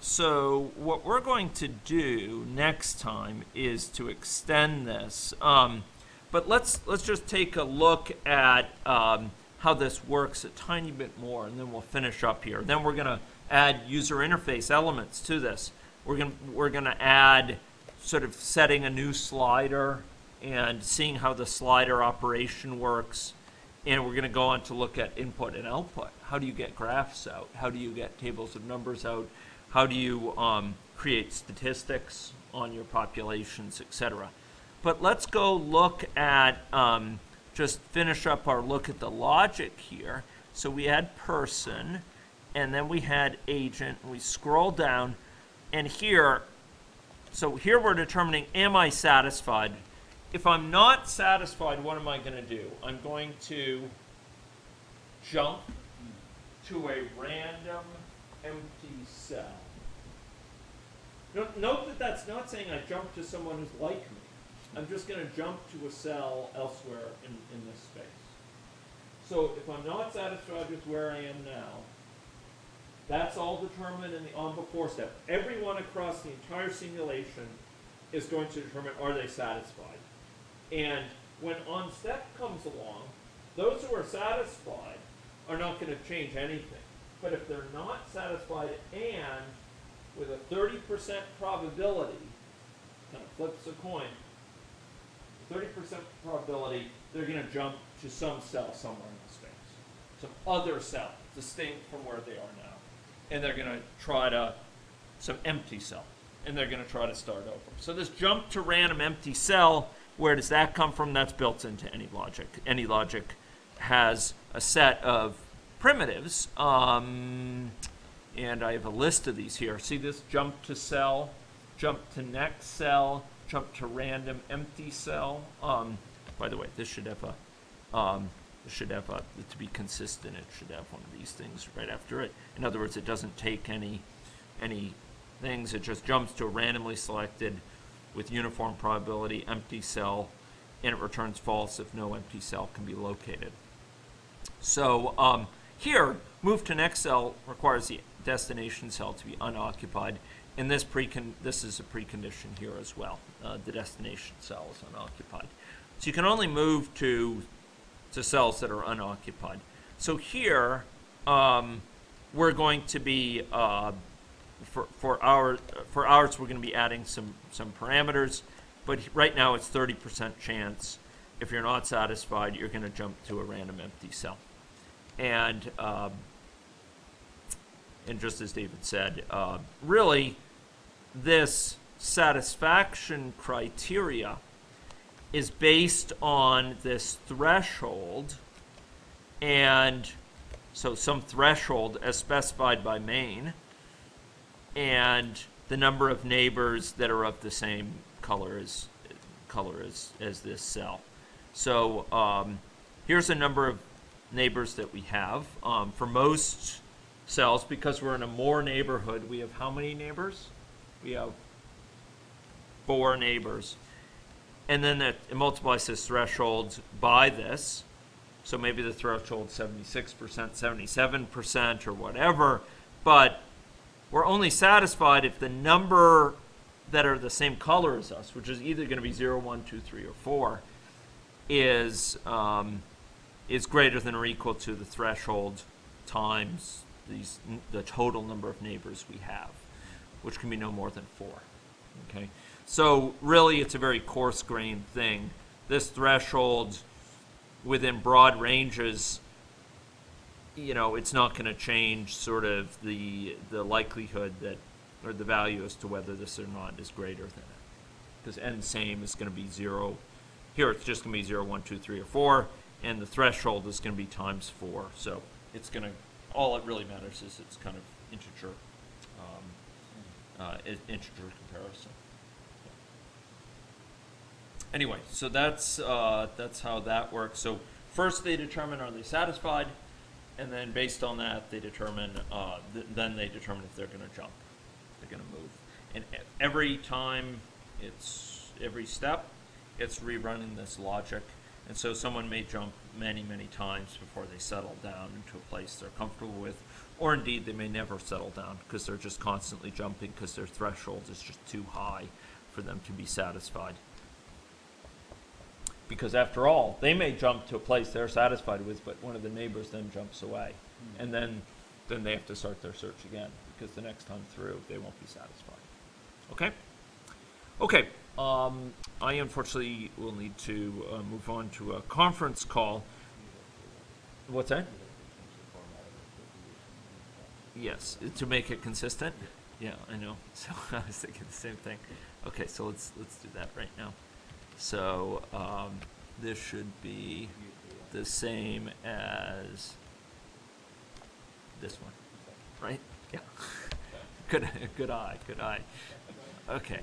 So what we're going to do next time is to extend this. But let's just take a look at how this works a tiny bit more, and then we'll finish up here. Then we're going to add user interface elements to this. We're gonna add sort of setting a new slider and seeing how the slider operation works. And we're going to go on to look at input and output. How do you get graphs out? How do you get tables of numbers out? How do you create statistics on your populations, etc.? But let's go look at, just finish up our look at the logic here. So we had person, and then we had agent, and we scroll down, and here, so here we're determining, am I satisfied? If I'm not satisfied, what am I going to do? I'm going to jump to a random empty cell. Note that that's not saying I jump to someone who's like me. I'm just going to jump to a cell elsewhere in this space. So if I'm not satisfied with where I am now, that's all determined in the on before step. Everyone across the entire simulation is going to determine, are they satisfied? And when on step comes along, those who are satisfied are not going to change anything. But if they're not satisfied and with a 30% probability, kind of flips a coin, 30% probability, they're going to jump to some cell somewhere in the space. Some other cell, distinct from where they are now. And they're going to try to, some empty cell. And they're going to try to start over. So this jump to random empty cell, where does that come from? That's built into AnyLogic. AnyLogic has a set of primitives, and I have a list of these here. See this to jump to next cell, jump to random empty cell. By the way, this should have a, to be consistent, it should have one of these things right after it. In other words, it doesn't take any things. It just jumps to a randomly selected with uniform probability empty cell, and it returns false if no empty cell can be located. So here, move to next cell requires the destination cell to be unoccupied, and this is a precondition here as well. The destination cell is unoccupied. So you can only move to cells that are unoccupied. So here, we're going to be for ours we're going to be adding some parameters, but right now it's 30% chance. If you're not satisfied, you're going to jump to a random empty cell. And just as David said, really this satisfaction criteria is based on this threshold, and so some threshold as specified by main, and the number of neighbors that are of the same color as this cell. So here's a number of neighbors that we have. For most cells, because we're in a more neighborhood, we have how many neighbors? We have 4 neighbors. And then it multiplies this threshold by this. So maybe the threshold's 76%, 77%, or whatever. But we're only satisfied if the number that are the same color as us, which is either going to be 0, 1, 2, 3, or 4, is greater than or equal to the threshold times the total number of neighbors we have, which can be no more than 4. Okay, so really it's a very coarse-grained thing. This threshold within broad ranges, you know, it's not going to change sort of the likelihood that, or the value as to whether this or not is greater than it. Because n same is going to be 0. Here it's just going to be 0, 1, 2, 3, or 4, and the threshold is going to be times 4. So it's going to, all it really matters is it's kind of integer, integer comparison. Anyway, so that's how that works. So first they determine, are they satisfied, and then based on that they determine then they determine if they're going to jump, they're going to move. And every time, every step, it's rerunning this logic. And so someone may jump many times before they settle down into a place they're comfortable with, Or indeed, they may never settle down because they're just constantly jumping because their threshold is just too high for them to be satisfied. Because after all, they may jump to a place they're satisfied with, but one of the neighbors then jumps away. And then they have to start their search again because the next time through, they won't be satisfied. Okay? Okay. I unfortunately will need to move on to a conference call. What's that? Yes, to make it consistent. Yeah, I know. So I was thinking the same thing. Okay, so let's do that right now. So this should be the same as this one, right? Yeah. Good eye. Okay.